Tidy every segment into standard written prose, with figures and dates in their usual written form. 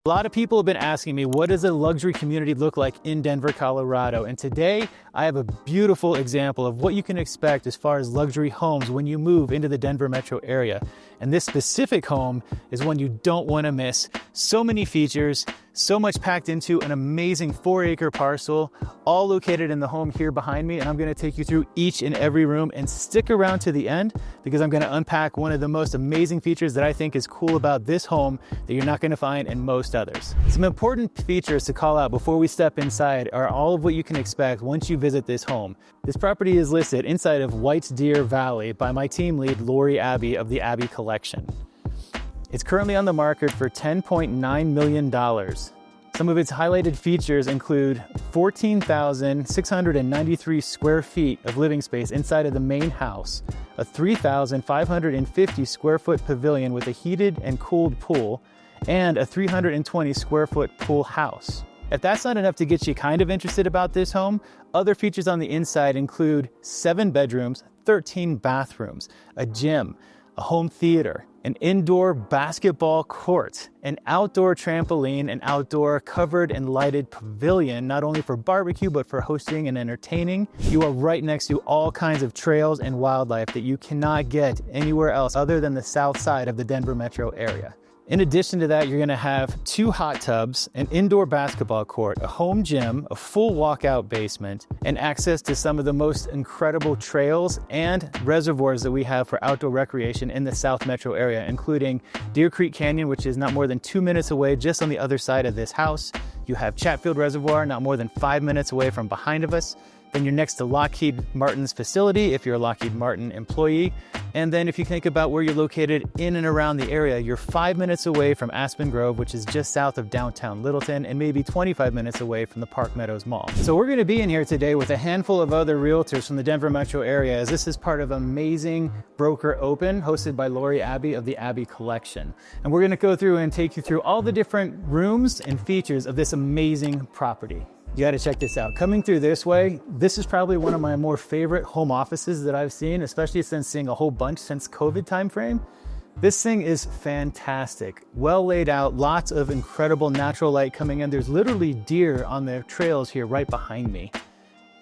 A lot of people have been asking me, what does a luxury community look like in Denver, Colorado? And today I have a beautiful example of what you can expect as far as luxury homes when you move into the Denver metro area. And this specific home is one you don't want to miss. So many features, so much packed into an amazing 4-acre parcel, all located in the home here behind me. And I'm going to take you through each and every room, and stick around to the end because I'm going to unpack one of the most amazing features that I think is cool about this home that you're not going to find in most others. Some important features to call out before we step inside are all of what you can expect once you visit this home. This property is listed inside of White Deer Valley by my team lead, Lori Abbey of the Abbey Collection. It's currently on the market for $10.9 million. Some of its highlighted features include 14,693 square feet of living space inside of the main house, a 3,550 square foot pavilion with a heated and cooled pool, and a 320 square foot pool house. If that's not enough to get you kind of interested about this home, other features on the inside include 7 bedrooms, 13 bathrooms, a gym, a home theater, an indoor basketball court, an outdoor trampoline, an outdoor covered and lighted pavilion, not only for barbecue, but for hosting and entertaining. You are right next to all kinds of trails and wildlife that you cannot get anywhere else other than the south side of the Denver metro area. In addition to that, you're going to have 2 hot tubs, an indoor basketball court, a home gym, a full walkout basement, and access to some of the most incredible trails and reservoirs that we have for outdoor recreation in the South Metro area, including Deer Creek Canyon, which is not more than 2 minutes away just on the other side of this house. You have Chatfield Reservoir, not more than 5 minutes away from behind of us. Then you're next to Lockheed Martin's facility if you're a Lockheed Martin employee. And then if you think about where you're located in and around the area, you're 5 minutes away from Aspen Grove, which is just south of downtown Littleton, and maybe 25 minutes away from the Park Meadows Mall. So we're going to be in here today with a handful of other realtors from the Denver metro area, as this is part of Amazing Broker Open, hosted by Lori Abbey of the Abbey Collection. And we're going to go through and take you through all the different rooms and features of this amazing property. You got to check this out. Coming through this way, this is probably one of my more favorite home offices that I've seen, especially since seeing a whole bunch since COVID timeframe. This thing is fantastic. Well laid out, lots of incredible natural light coming in. There's literally deer on the trails here right behind me.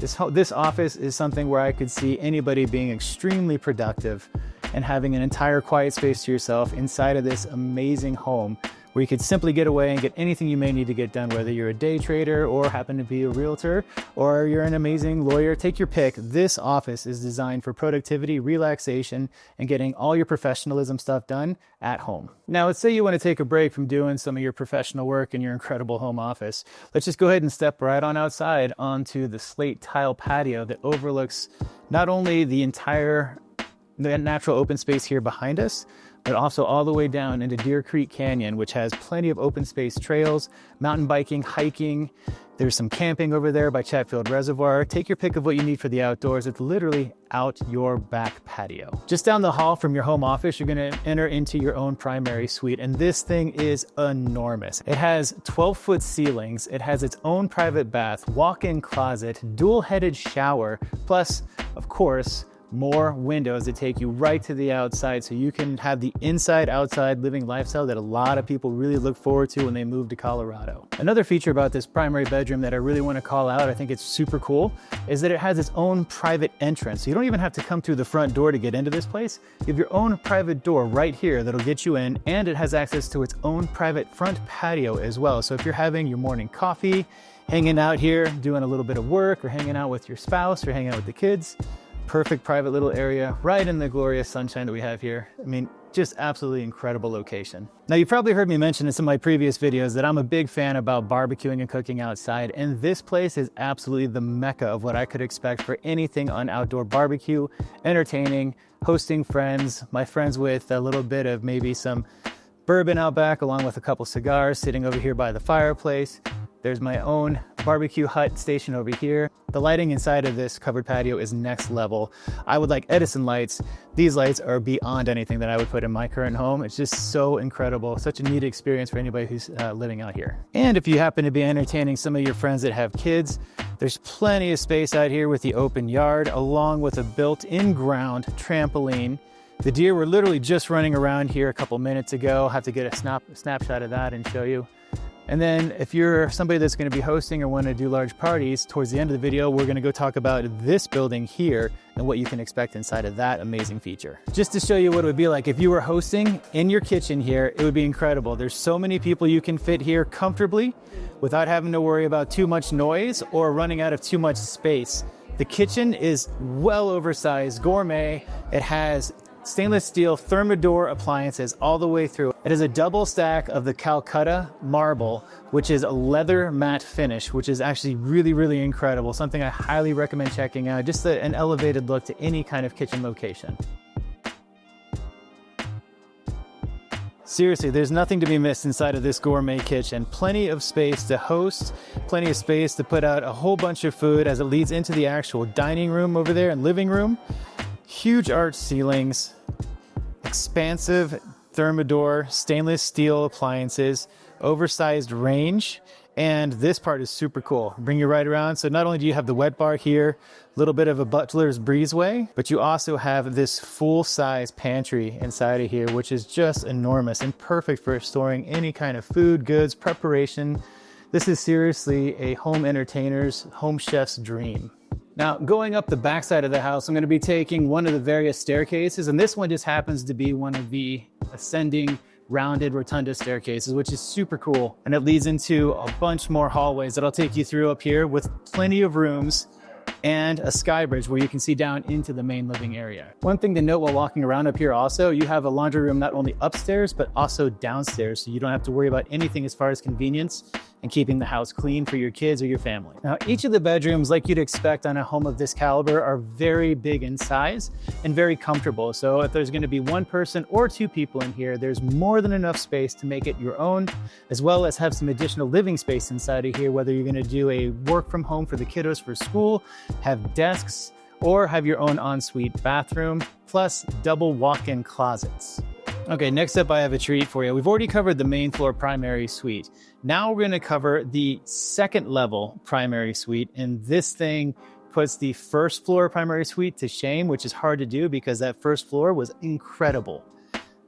This office is something where I could see anybody being extremely productive and having an entire quiet space to yourself inside of this amazing home, where you could simply get away and get anything you may need to get done, whether you're a day trader or happen to be a realtor or you're an amazing lawyer. Take your pick. This office is designed for productivity, relaxation, and getting all your professionalism stuff done at home. Now, let's say you want to take a break from doing some of your professional work in your incredible home office. Let's just go ahead and step right on outside onto the slate tile patio that overlooks not only the entire natural open space here behind us, but also all the way down into Deer Creek Canyon, which has plenty of open space trails, mountain biking, hiking. There's some camping over there by Chatfield Reservoir. Take your pick of what you need for the outdoors. It's literally out your back patio. Just down the hall from your home office, you're gonna enter into your own primary suite, and this thing is enormous. It has 12-foot ceilings. It has its own private bath, walk-in closet, dual-headed shower, plus, of course, more windows that take you right to the outside, so you can have the inside-outside living lifestyle that a lot of people really look forward to when they move to Colorado. Another feature about this primary bedroom that I really want to call out, I think it's super cool, is that it has its own private entrance. So you don't even have to come through the front door to get into this place. You have your own private door right here that'll get you in, and it has access to its own private front patio as well. So if you're having your morning coffee, hanging out here, doing a little bit of work, or hanging out with your spouse, or hanging out with the kids, perfect private little area right in the glorious sunshine that we have here. I mean, just absolutely incredible location. Now, you've probably heard me mention in some of my previous videos that I'm a big fan about barbecuing and cooking outside, and this place is absolutely the mecca of what I could expect for anything on outdoor barbecue, entertaining, hosting friends, my friends with a little bit of maybe some bourbon out back along with a couple cigars sitting over here by the fireplace. There's my own barbecue hut station over here. The lighting inside of this covered patio is next level. I would like Edison lights. These lights are beyond anything that I would put in my current home. It's just so incredible. Such a neat experience for anybody who's living out here. And if you happen to be entertaining some of your friends that have kids, there's plenty of space out here with the open yard, along with a built-in ground trampoline. The deer were literally just running around here a couple minutes ago. I'll have to get a snapshot of that and show you. And then if you're somebody that's going to be hosting or want to do large parties, towards the end of the video, we're going to go talk about this building here and what you can expect inside of that amazing feature. Just to show you what it would be like if you were hosting in your kitchen here, it would be incredible. There's so many people you can fit here comfortably without having to worry about too much noise or running out of too much space. The kitchen is well oversized, gourmet. It has stainless steel Thermador appliances all the way through. It is a double stack of the Calcutta marble, which is a leather matte finish, which is actually really, really incredible. Something I highly recommend checking out. Just an elevated look to any kind of kitchen location. Seriously, there's nothing to be missed inside of this gourmet kitchen. Plenty of space to host, plenty of space to put out a whole bunch of food as it leads into the actual dining room over there and living room. Huge arched ceilings, expansive Thermador stainless steel appliances, oversized range, and this part is super cool. Bring you right around. So not only do you have the wet bar here, a little bit of a butler's breezeway, but you also have this full-size pantry inside of here, which is just enormous and perfect for storing any kind of food, goods, preparation. This is seriously a home entertainer's, home chef's dream. Now, going up the backside of the house, I'm going to be taking one of the various staircases, and this one just happens to be one of the ascending rounded rotunda staircases, which is super cool. And it leads into a bunch more hallways that I'll take you through up here with plenty of rooms and a sky bridge where you can see down into the main living area. One thing to note while walking around up here also, you have a laundry room not only upstairs, but also downstairs. So you don't have to worry about anything as far as convenience and keeping the house clean for your kids or your family. Now, each of the bedrooms, like you'd expect on a home of this caliber, are very big in size and very comfortable. So if there's going to be one person or two people in here, there's more than enough space to make it your own, as well as have some additional living space inside of here, whether you're going to do a work from home for the kiddos for school, have desks, or have your own ensuite bathroom, plus double walk-in closets. Okay, next up I have a treat for you. We've already covered the main floor primary suite. Now we're going to cover the second level primary suite, and this thing puts the first floor primary suite to shame, which is hard to do because that first floor was incredible.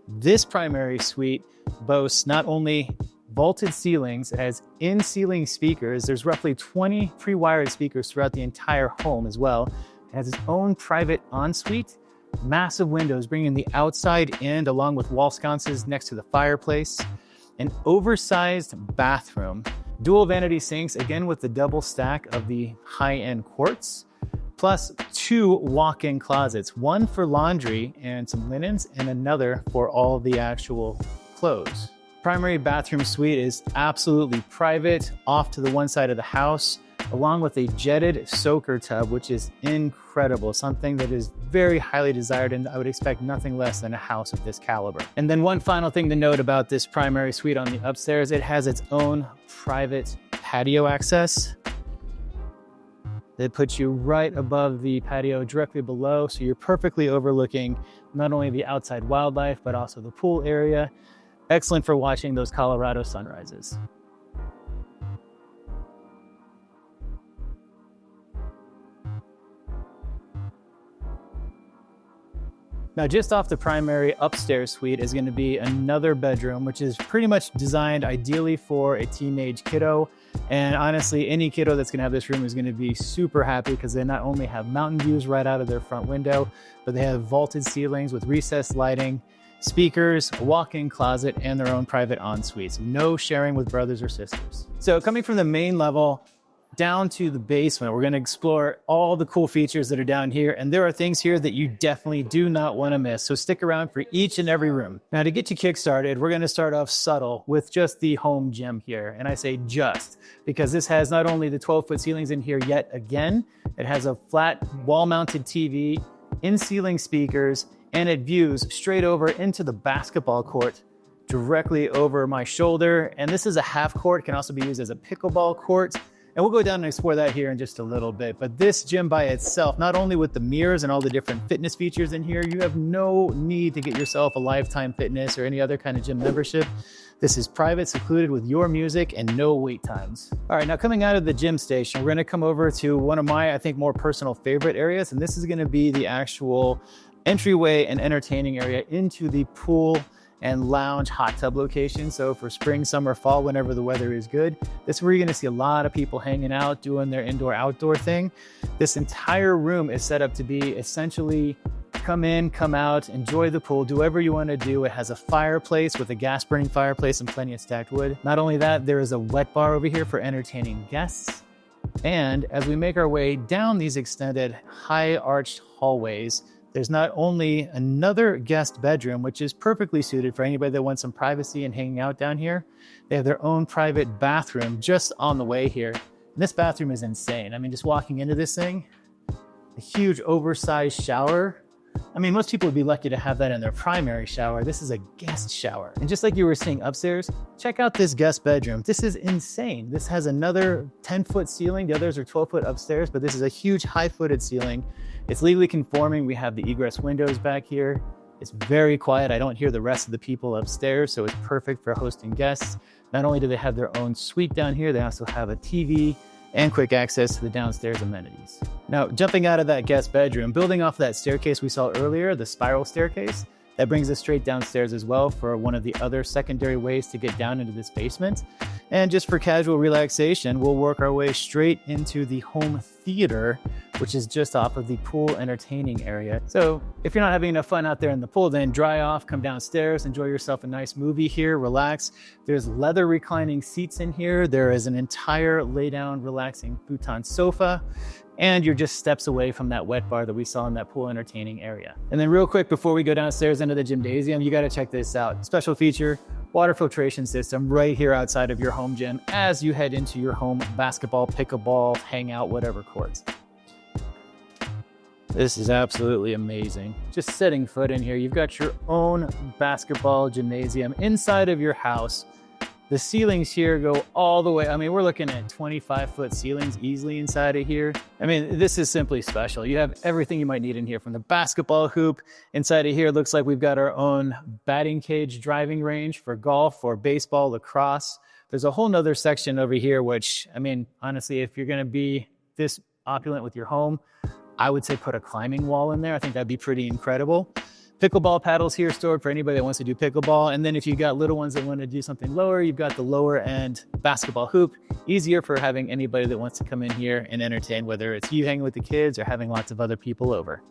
This primary suite boasts not only vaulted ceilings, it has in-ceiling speakers. There's roughly 20 pre-wired speakers throughout the entire home as well. It has its own private ensuite, massive windows bringing the outside in along with wall sconces next to the fireplace, an oversized bathroom, dual vanity sinks, again with the double stack of the high-end quartz, plus two walk-in closets, one for laundry and some linens and another for all the actual clothes. Primary bathroom suite is absolutely private, off to the one side of the house, along with a jetted soaker tub, which is incredible, something that is very highly desired, and I would expect nothing less than a house of this caliber. And then one final thing to note about this primary suite on the upstairs, it has its own private patio access that puts you right above the patio directly below, so you're perfectly overlooking not only the outside wildlife, but also the pool area. Excellent for watching those Colorado sunrises. Now, just off the primary upstairs suite is going to be another bedroom, which is pretty much designed ideally for a teenage kiddo. And honestly, any kiddo that's going to have this room is going to be super happy because they not only have mountain views right out of their front window, but they have vaulted ceilings with recessed lighting, speakers, a walk-in closet, and their own private ensuite. So no sharing with brothers or sisters. So coming from the main level down to the basement, we're going to explore all the cool features that are down here, and there are things here that you definitely do not want to miss, so stick around for each and every room. Now, to get you kick-started, we're going to start off subtle with just the home gym here, and I say just because this has not only the 12-foot ceilings in here yet again, it has a flat wall-mounted TV, in-ceiling speakers, and it views straight over into the basketball court directly over my shoulder, and this is a half court, can also be used as a pickleball court. And we'll go down and explore that here in just a little bit. But this gym by itself, not only with the mirrors and all the different fitness features in here, you have no need to get yourself a Lifetime Fitness or any other kind of gym membership. This is private, secluded with your music and no wait times. All right, now coming out of the gym station, we're gonna come over to one of my, I think, more personal favorite areas. And this is gonna be the actual entryway and entertaining area into the pool and lounge hot tub location. So for spring, summer, fall, whenever the weather is good, this is where you're gonna see a lot of people hanging out, doing their indoor-outdoor thing. This entire room is set up to be essentially come in, come out, enjoy the pool, do whatever you wanna do. It has a fireplace with a gas burning fireplace and plenty of stacked wood. Not only that, there is a wet bar over here for entertaining guests. And as we make our way down these extended high arched hallways, there's not only another guest bedroom, which is perfectly suited for anybody that wants some privacy and hanging out down here. They have their own private bathroom just on the way here. And this bathroom is insane. I mean, just walking into this thing, a huge oversized shower. I mean, most people would be lucky to have that in their primary shower. This is a guest shower. And just like you were seeing upstairs, check out this guest bedroom. This is insane. This has another 10-foot ceiling. The others are 12-foot upstairs, but this is a huge high-footed ceiling. It's legally conforming. We have the egress windows back here. It's very quiet. I don't hear the rest of the people upstairs, so it's perfect for hosting guests. Not only do they have their own suite down here, they also have a TV and quick access to the downstairs amenities. Now, jumping out of that guest bedroom, building off that staircase we saw earlier, the spiral staircase, that brings us straight downstairs as well for one of the other secondary ways to get down into this basement. And just for casual relaxation, we'll work our way straight into the home theater, which is just off of the pool entertaining area. So if you're not having enough fun out there in the pool, then dry off, come downstairs, enjoy yourself a nice movie here, relax. There's leather reclining seats in here. There is an entire lay down, relaxing futon sofa. And you're just steps away from that wet bar that we saw in that pool entertaining area. And then real quick, before we go downstairs into the gymnasium, you gotta check this out. Special feature, water filtration system right here outside of your home gym as you head into your home basketball, pickleball, hangout, whatever courts. This is absolutely amazing. Just setting foot in here, you've got your own basketball gymnasium inside of your house. The ceilings here go all the way. I mean, we're looking at 25-foot ceilings easily inside of here. I mean, this is simply special. You have everything you might need in here, from the basketball hoop. Inside of here, it looks like we've got our own batting cage driving range for golf or baseball, lacrosse. There's a whole nother section over here, which, I mean, honestly, if you're gonna be this opulent with your home, I would say put a climbing wall in there. I think that'd be pretty incredible. Pickleball paddles here stored for anybody that wants to do pickleball. And then if you got little ones that want to do something lower, you've got the lower end basketball hoop. Easier for having anybody that wants to come in here and entertain, whether it's you hanging with the kids or having lots of other people over.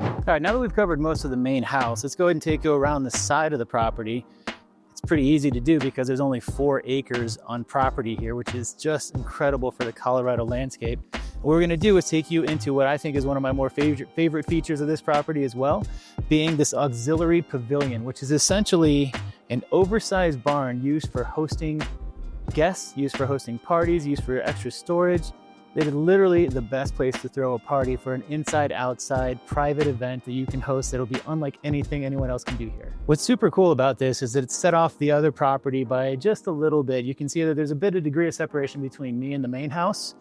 All right, now that we've covered most of the main house, let's go ahead and take you around the side of the property. It's pretty easy to do because there's only 4 acres on property here, which is just incredible for the Colorado landscape. What we're gonna do is take you into what I think is one of my more favorite features of this property as well, being this auxiliary pavilion, which is essentially an oversized barn used for hosting guests, used for hosting parties, used for extra storage. It is literally the best place to throw a party for an inside-outside private event that you can host that'll be unlike anything anyone else can do here. What's super cool about this is that it's set off the other property by just a little bit. You can see that there's a bit of degree of separation between me and the main house.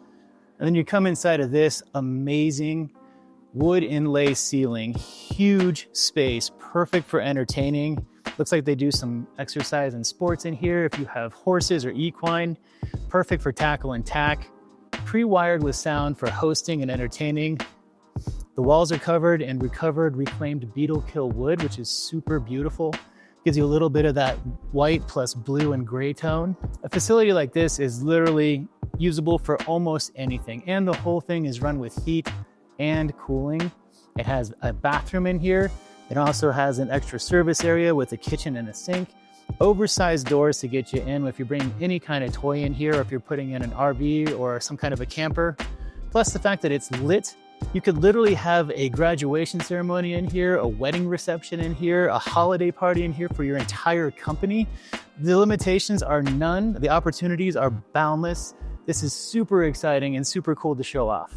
And then you come inside of this amazing wood inlay ceiling, huge space, perfect for entertaining. Looks like they do some exercise and sports in here. If you have horses or equine, perfect for tackle and tack. Pre-wired with sound for hosting and entertaining. The walls are covered in recovered reclaimed beetle kill wood, which is super beautiful. Gives you a little bit of that white plus blue and gray tone. A facility like this is literally usable for almost anything, and the whole thing is run with heat and cooling. It has a bathroom in here. It also has an extra service area with a kitchen and a sink. Oversized doors to get you in if you're bringing any kind of toy in here, or if you're putting in an RV or some kind of a camper. Plus the fact that it's lit, you could literally have a graduation ceremony in here, a wedding reception in here, a holiday party in here for your entire company. The limitations are none. The opportunities are boundless. This is super exciting and super cool to show off.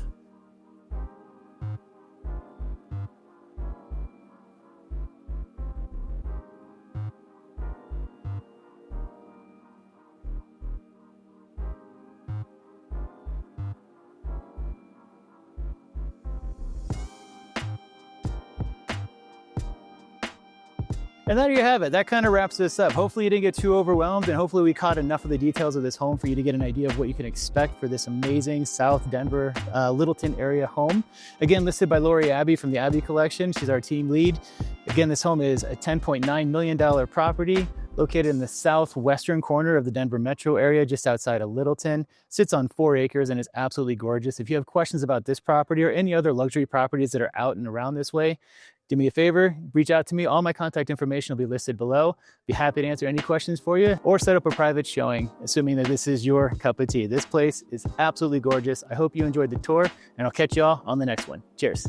And there you have it. That kind of wraps this up. Hopefully you didn't get too overwhelmed, and hopefully we caught enough of the details of this home for you to get an idea of what you can expect for this amazing South Denver, Littleton area home. Again, listed by Lori Abbey from the Abbey Collection. She's our team lead. Again, this home is a $10.9 million property located in the southwestern corner of the Denver metro area, just outside of Littleton. Sits on 4 acres and is absolutely gorgeous. If you have questions about this property or any other luxury properties that are out and around this way, do me a favor, reach out to me. All my contact information will be listed below. Be happy to answer any questions for you or set up a private showing, assuming that this is your cup of tea. This place is absolutely gorgeous. I hope you enjoyed the tour, and I'll catch y'all on the next one. Cheers.